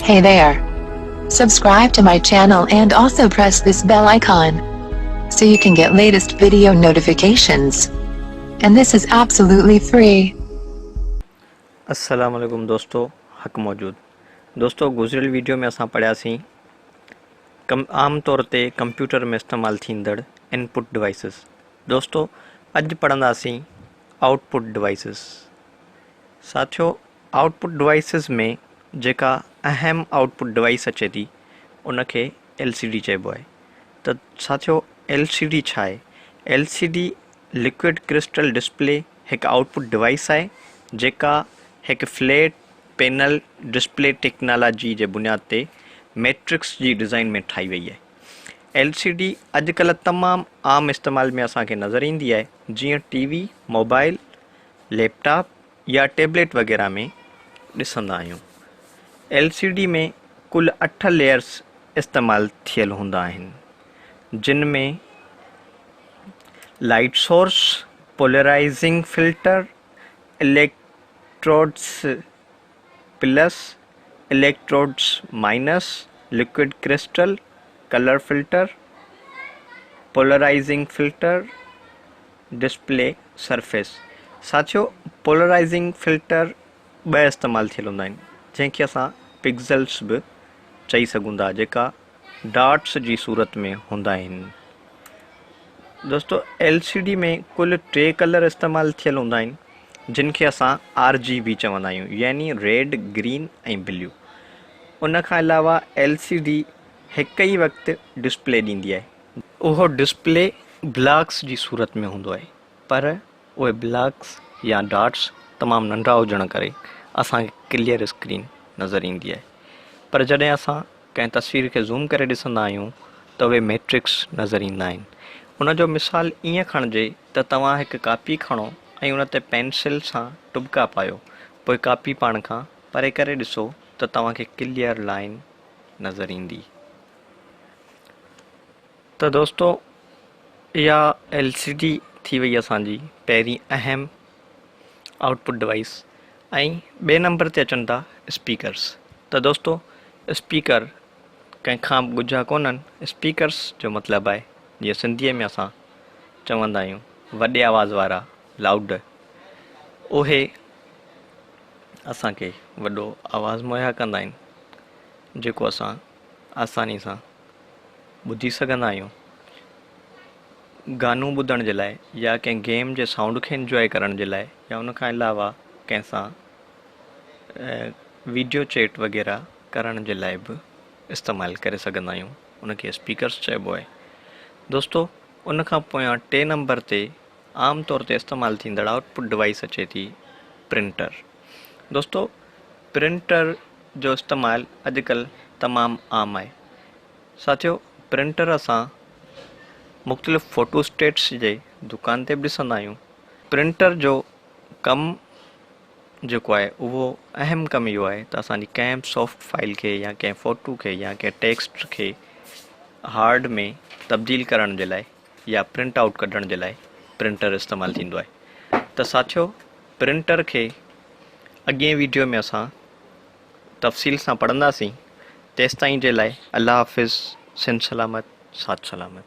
Hey there. Subscribe to my channel and also press this bell icon so you can get latest video notifications. And this is absolutely free. अस्सलाम वालेकुम दोस्तों, हक़ मौजूद दोस्तों गुज़िरियल video में असां पढ़ियासीं आम तौर ते कंप्यूटर में इस्तेमाल थींदड़ इनपुट डिवाइसिस। दोस्तों अॼु पढ़ंदासीं आउटपुट डिवाइसिस। साथियो आउटपुट डिवाइसिस में जेका अहम आउटपुट डिवाइस अचे थी उनखे LCD चइबो आहे। त साथियो LCD छा आहे? LCD लिक्विड क्रिस्टल डिस्प्ले हिकु आउटपुट डिवाइस आहे जेका हिकु फ्लैट पैनल डिस्प्ले टेक्नोलॉजी जे बुनियाद ते मैट्रिक्स जी डिज़ाइन में ठाही वई आहे। LCD अॼुकल्ह तमामु आम इस्तेमाल में असांखे नज़र ईंदी आहे, जीअं TV, मोबाइल, लैपटॉप या टैबलेट वग़ैरह में ॾिसंदा आहियूं। LCD में कुल 8 लेयर्स इस्तेमाल थियल हूंदा आहिनि, जिन में light source, polarising filter, electrodes plus, electrodes minus, liquid crystal, colour filter, polarising filter, display surface. साथियो पोलराइजिंग फिल्टर 2 इस्तेमाल थियल हूंदा आहिनि, जंहिंखे असां पिक्सल्स बि चई सघूं था, जेका डॉट्स जी सूरत में हूंदा आहिनि। दोस्तों LCD में कुल 3 कलर इस्तेमाल थियल हूंदा आहिनि, जिन खे असां RGB चवंदा आहियूं, यानी रेड, ग्रीन ऐं ब्लू। उन खां अलावा LCD हिकु ई वक़्तु डिस्प्ले ॾींदी आहे। उहो डिस्प्ले ब्लॉक्स जी सूरत में हूंदो आहे, पर उहे ब्लॉक्स या डॉट्स तमामु नंढा हुजण करे असांखे क्लियर स्क्रीन नज़र ईंदी आहे। पर जॾहिं असां कंहिं तस्वीर खे ज़ूम करे ॾिसंदा आहियूं त उहे मैट्रिक्स नज़र ईंदा आहिनि। उन जो मिसाल ईअं खणिजे त तव्हां हिकु कापी खणो ऐं उन ते पेंसिल सां टुबका पायो, पोइ कापी पाण खां परे करे ॾिसो त तव्हांखे क्लियर लाइन नज़र ईंदी। त दोस्तों इहा LCD थी वई असांजी पहिरीं अहम आउटपुट डिवाइस। ऐं 2 नंबर ते अचनि था स्पीकर्स। त दोस्तों स्पीकर कंहिंखां बि ॻुझा कोन्हनि। स्पीकर्स जो मतिलबु आहे, जीअं सिंधीअ में असां चवंदा आहियूं, वॾे आवाज़ वारा, लाउड। उहे असांखे वॾो आवाज़ु मुहैया कंदा आहिनि, जेको असां आसानी सां ॿुधी सघंदा आहियूं। गानो ॿुधण जे लाइ या कंहिं गेम जे साउंड खे इंजॉय करण जे लाइ, या उन खां अलावा कंहिंसां वीडियो चैट वग़ैरह करण जे लाइ बि इस्तेमालु करे सघंदा आहियूं। उनखे स्पीकर्स चइबो आहे। दोस्तों उन खां पोयां 3 नंबर ते आम तौर ते इस्तेमालु थींदड़ आउटपुट डिवाइस अचे थी प्रिंटर। दोस्तों प्रिंटर जो इस्तेमालु अॼुकल्ह तमामु आम आहे। साथियो प्रिंटर असां मुख़्तलिफ़ फोटोस्टेट्स जे दुकान ते बि ॾिसंदा आहियूं। प्रिंटर जो कमु जेको आहे उहो अहम कमु इहो आहे त असांजी कंहिं बि सॉफ्ट फाइल खे या कंहिं फ़ोटो खे या कंहिं टेक्स्ट खे हार्ड में तब्दील करण जे लाइ या प्रिंट आउट कढण जे लाइ प्रिंटर इस्तेमालु थींदो आहे। त साथियो प्रिंटर खे अॻिए वीडियो में असां तफ़सील सां पढ़ंदासीं। तेसिताईं जे लाइ अल्लाह हाफ़िज़, सिंध सलामत, साथ सलामत।